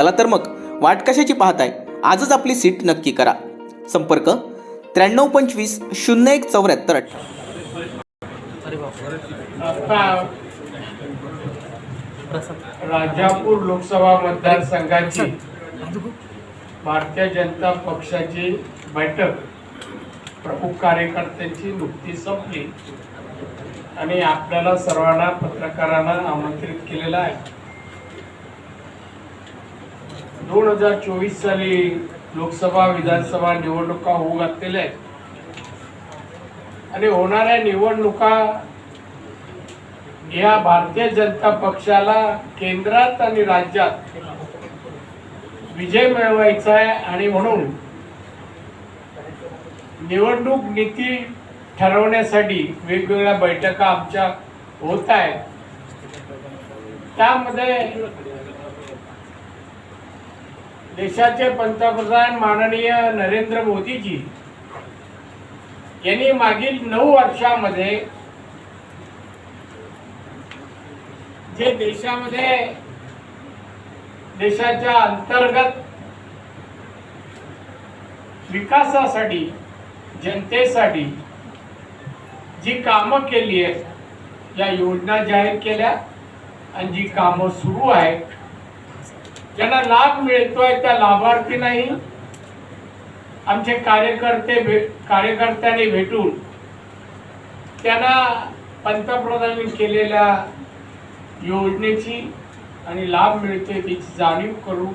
चला तर मग वाट कशाची पाहताय, आजच आपली सीट नक्की करा. संपर्क 9325 0174. आता राजापूर लोकसभा मतदारसंघाची भारतीय जनता पक्षाची बैठक प्रमुख कार्यकर्त्यांची नुकतीच संपली आणि आपल्याला सर्वांना पत्रकारांना आमंत्रित केलेलं आहे. 2024 साली लोकसभा विधानसभा निवडणुका होऊ घातलेल्या आहेत आणि होणाऱ्या निवडणुका या भारतीय जनता पक्षाला केंद्रात आणि राज्यात विजय मिळवायचा आहे आणि म्हणून निवडणूक नीती ठरवण्यासाठी वेगवेगळ्या बैठका आमच्या होत आहेत. त्यामध्ये देशाचे पंतप्रधान माननीय नरेंद्र मोदीजी यांनी मागील 9 वर्षामध्ये जे देशाच्या अंतर्गत विकासासाठी जनतेसाठी जी कामं केली आहेत, या योजना जाहीर केल्या आणि जी कामं सुरू आहेत, ज्यांना लाभ मिळतोय त्या लाभार्थींनाही आमचे कार्यकर्त्यांनी भेटून त्यांना पंतप्रधानांनी केलेल्या योजनेची आणि लाभ मिळतोय त्याची जाणीव करून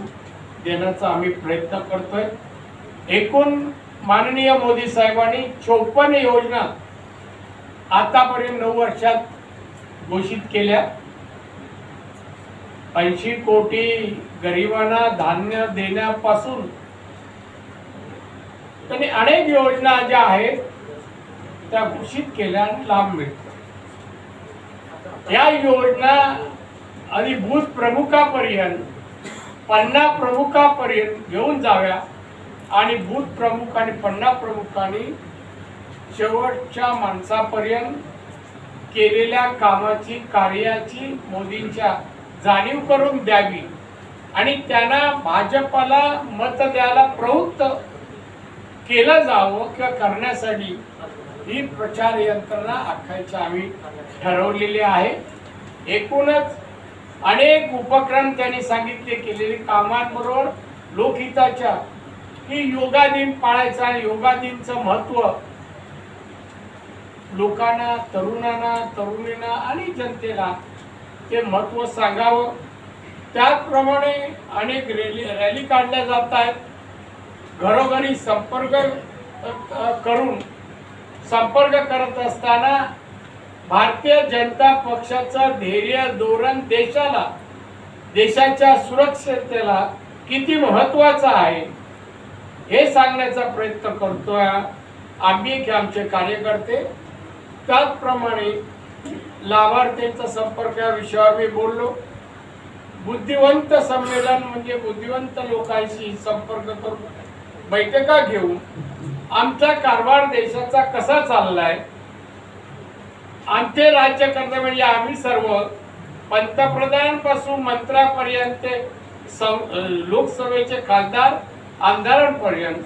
देण्याचा आम्ही प्रयत्न करतोय. एकूण माननीय मोदी साहेबांनी 54 योजना आतापर्यंत 9 वर्षात घोषित केल्या. 80 कोटी गरिबांना धान्य देण्यापासून त्यांनी अनेक योजना ज्या आहेत त्या घोषित केल्या आणि लाभ मिळतो. या योजना आणि बूथ प्रमुखापर्यंत 50 प्रमुखापर्यंत घेऊन जाव्या आणि बूथ प्रमुख आणि 50 प्रमुखांनी शेवटच्या माणसापर्यंत केलेल्या कामाची कार्याची मोदींच्या जाणीव करून द्यावी आणि त्यांना भाजपाला मत द्यायला प्रवृत्त केलं जावं किंवा करण्यासाठी ही प्रचार यंत्रणा आखायची आम्ही ठरवलेली आहे. एकूणच अनेक उपक्रम त्यांनी सांगितले, केलेले कामांबरोबर लोकहिताच्या की योगा दिन पाळायचा आणि योगा दिनचं महत्त्व लोकांना, तरुणींना आणि जनतेला ते महत्त्व सांगावं. त्याचप्रमाणे अनेक रॅली काढल्या जात आहेत. घरोघरी संपर्क करत असताना भारतीय जनता पक्षाचं धैर्य धोरण देशाच्या सुरक्षिततेला किती महत्वाचं आहे हे सांगण्याचा प्रयत्न करतोय आम्ही की आमचे कार्यकर्ते. त्याचप्रमाणे लाभार्थ्यांचा संपर्क या विषयावर मी बोललो. बुद्धिवंत संमेलन म्हणजे बुद्धिवंत लोकांशी संपर्क करून बैठका घेऊन आमचा कारभार देशाचा कसा चाललाय, आमचे राज्यकर्ते म्हणजे आम्ही सर्व पंतप्रधान पासून मंत्र्यापर्यंत लोकसभेचे खासदार आमदारांपर्यंत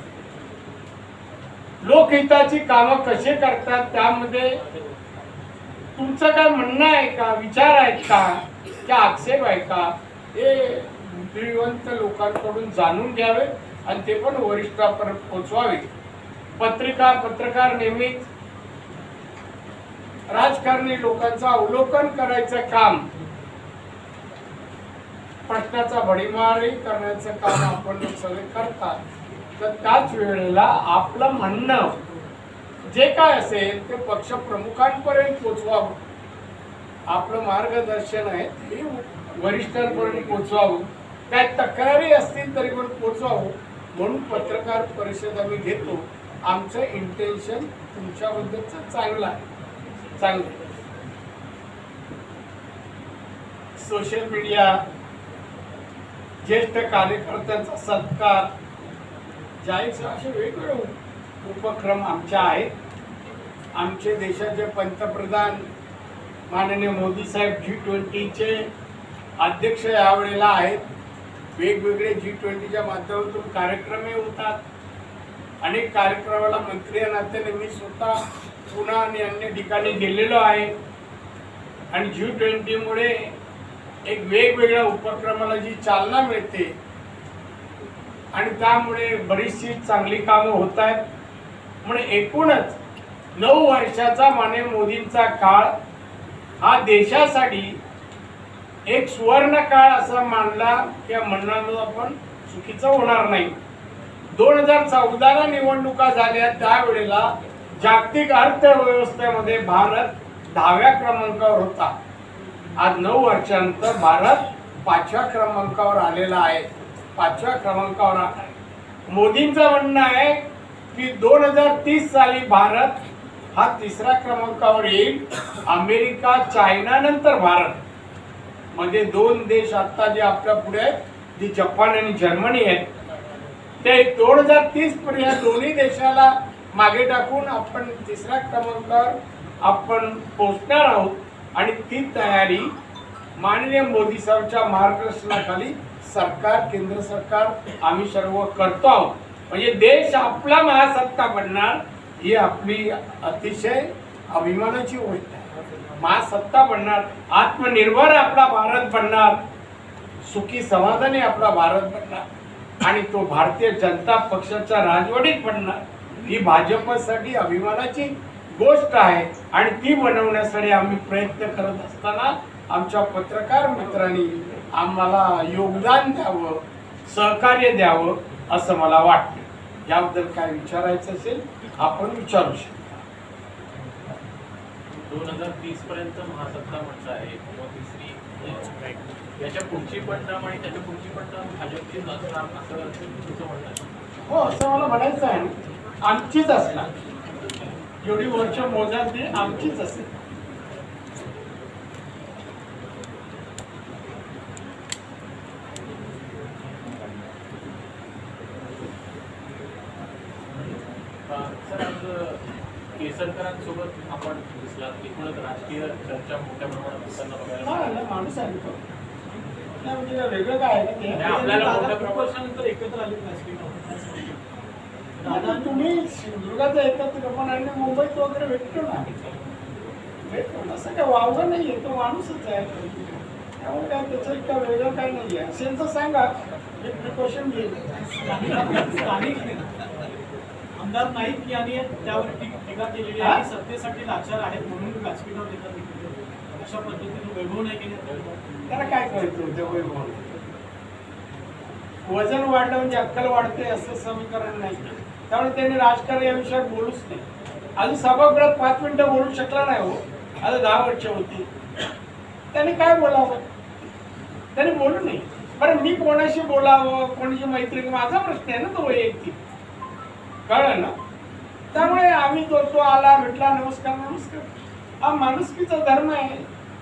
लोकहिताची कामं कसे करतात, त्यामध्ये तुमचं काय म्हणणं आहे का, विचार आहेत का, क्या आक्षेप आहे का, हे बुद्धिवंत लोकांकडून जाणून घ्यावे आणि ते पण वरिष्ठांपर्यंत पोहोचवावे. पत्रकार नेहमीच राजकारणी लोकांचं अवलोकन करायचं काम, प्रश्नाचा भडीमारही करण्याचं काम आपण सगळे करतात. तर त्याच वेळेला आपलं म्हणणं जे काय असेल ते पक्ष प्रमुखांपर्यंत पोहोचवावं. आपलं मार्गदर्शन आहे ते वरिष्ठांपर्यंत पोहोचवावं. काय तक्रारी असतील तरी पण पोहोचवावं. म्हणून पत्रकार परिषद आम्ही घेतो. आमचं इंटेन्शन तुमच्याबद्दलच चांगलं आहे. सोशल मीडिया, ज्येष्ठ कार्यकर्त्यांचा सत्कार, जायचं असे वेगवेगळे उपक्रम आमच्या आहेत. आमचे देशाचे पंतप्रधान माननीय मोदी साहेब G20चे अध्यक्ष यावेळेला आहेत. वेगवेगळे G20च्या माध्यमातून कार्यक्रमही होतात. अनेक कार्यक्रमाला मंत्री या नात्याने मी स्वतः पुणे आणि अन्य ठिकाणी गेलेलो आहे. आणि G20मुळे एक वेगवेगळ्या उपक्रमाला जी चालना मिळते आणि त्यामुळे बरीचशी चांगली कामं होत आहेत. म्हणून एकूणच 9 वर्षाचा माननीय मोदींचा काळ हा देशासाठी एक सुवर्ण काळ असा मानला किंवा म्हणणं आपण चुकीचं होणार नाही. 2014ला निवडणुका झाल्या त्यावेळेला जागतिक अर्थव्यवस्थेमध्ये भारत 10व्या क्रमांकावर होता. आज 9 वर्षानंतर भारत 5व्या क्रमांकावर आलेला आहे. 5व्या क्रमांकावर आहे. मोदींचं म्हणणं आहे की 2030 साली भारत हा 3ऱ्या क्रमांकावर येईल. अमेरिका, चायना नंतर भारत म्हणजे 2 देश आता जे आपल्या पुढे आहेत जे जपान आणि जर्मनी आहेत. ते 2030 पर्यंत दोन्ही देशाला मागे टाकून आपण 3ऱ्या क्रमांकावर आपण पोहोचणार आहोत. आणि ती तयारी माननीय मोदी साहेबांच्या मार्गदर्शनाखाली सरकार, केंद्र सरकार आम्ही सर्व करतो आहोत. म्हणजे देश आपला महासत्ता बनणार ही आपली अतिशय अभिमानाची गोष्ट आहे. महासत्ता बनणार, आत्मनिर्भर आपला भारत बनणार, सुखी समाधानी आपला भारत बनणार आणि तो भारतीय जनता पक्षाच्या राजवटीत बनणार. ही भाजपसाठी अभिमानाची गोष्ट आहे आणि ती बनवण्यासाठी आम्ही प्रयत्न करत असताना आमच्या पत्रकार मित्रांनी आम्हाला योगदान द्यावं, सहकार्य द्यावं असं मला वाटतं. याबद्दल काय विचारायचं असेल आपण विचारू शकता. 2030 पर्यंत महासत्ता म्हणता आहे किंवा तिसरी याच्या पुढची पण टर्म आणि त्याच्या पुढची पण टर्म भाजपचीच असणार असं तुमचं म्हणणं आहे? हो, असं मला म्हणायचं आहे. आमचीच असणार. जेवढी वर्ष मोजाल ती आमचीच असेल. सर, आज केसरकरांसोबत आपण दिसला एकूणच राजकीय चर्चा मोठ्या प्रमाणात होताना बघायला माणूस आहे तो. नाही म्हणजे वेगळं काय आहे का ते? आपल्याला मोठ्या प्रमाणात एकत्र आले दादा तुम्ही सिंधुदुर्गाचा एकत्र पण आणि मुंबईत वगैरे भेटतो ना, भेटतो. असं काय वावगं नाहीये, तो माणूसच आहे. त्यामुळे काय त्याचं इतका वेगळं काय नाही आहे. असेल तर सांगा, एक प्रिकॉशन घेईल. आमदार नाईक यांनी त्यावर टीका केलेली आहे की सत्तेसाठी लाचार आहेत म्हणून व्यासपीठावर देतात. अशा पद्धतीने वैभव नाही केले. त्याला काय करायचं होतं वैभव? वजन वाढलं म्हणजे अक्कल वाढते असं समीकरण नाही. त्यामुळे त्यांनी राजकारण या विषयावर बोलूच नाही. अजून सभागृहात 5 मिनिटं बोलू शकला नाही हो. आता 10 वर्ष होती. त्यांनी काय बोलावं? त्यांनी बोलू नये. बरं, मी कोणाशी बोलावं, कोणाची मैत्री, माझा प्रश्न आहे ना तो वैयक्तिक. कळलं ना? त्यामुळे आम्ही तो आला, भेटला, नमस्कार नमस्कार, हा माणुसकीचा धर्म आहे.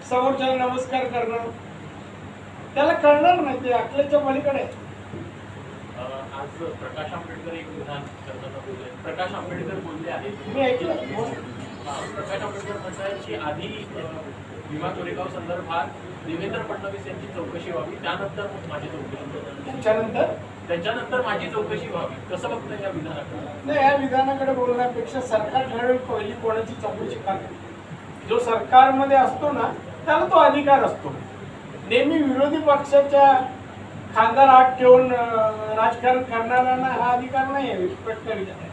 समोरच्याला नमस्कार करणं त्याला कळणार नाही, ते अकलेच्या पलीकडे आहे. आज प्रकाश आंबेडकर एक विधान करताना बोलले. प्रकाश आंबेडकर बोलले आहेत, मी ऐकलं. प्रकाश आंबेडकर म्हणतात की आधी भीमा कोरेगाव संदर्भात देवेंद्र फडणवीस यांची चौकशी व्हावी, त्यानंतर मग माझी चौकशी, त्याच्यानंतर माझी चौकशी व्हावी. कसं बघताय या विधानाकडे? नाही, या विधानाकडे बोलण्यापेक्षा सरकार ठरवेल पहिली कोणाची चौकशी करते. जो सरकारमध्ये असतो ना त्याला तो अधिकार असतो. नेहमी विरोधी पक्षाच्या खासदार हात ठेवून राजकारण करणाऱ्यांना हा अधिकार नाही आहे प्रश्न विचारायचा.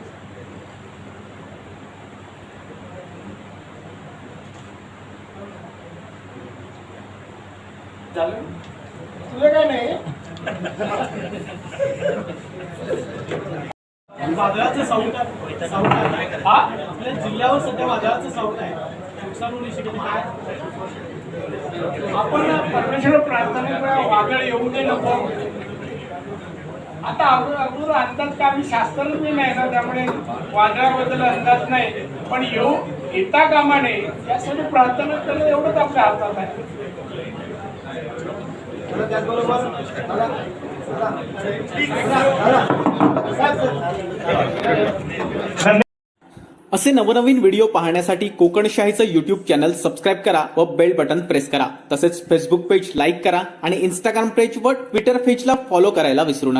झालं तुझं काय नाही? वादळाचं साऊट आहे. आपल्या जिल्ह्यावर सध्या वादळाचं साऊट आहे. आपण परमेश्वर प्रार्थना वादळ येऊ दे नको. आता अगोदर अंदाज का आम्ही शास्त्रज्ञ नाही ना, त्यामुळे वादळाबद्दल अंदाज नाही. पण येता कामा नये यासाठी प्रार्थना करणं एवढंच आपल्या हातात आहे. त्याचबरोबर असे नवनवीन व्हिडिओ पाहण्यासाठी कोकणशाहीचं युट्यूब चॅनल सबस्क्राईब करा व बेल बटन प्रेस करा. तसेच फेसबुक पेज लाईक करा आणि इंस्टाग्राम पेज व ट्विटर पेजला फॉलो करायला विसरू नका.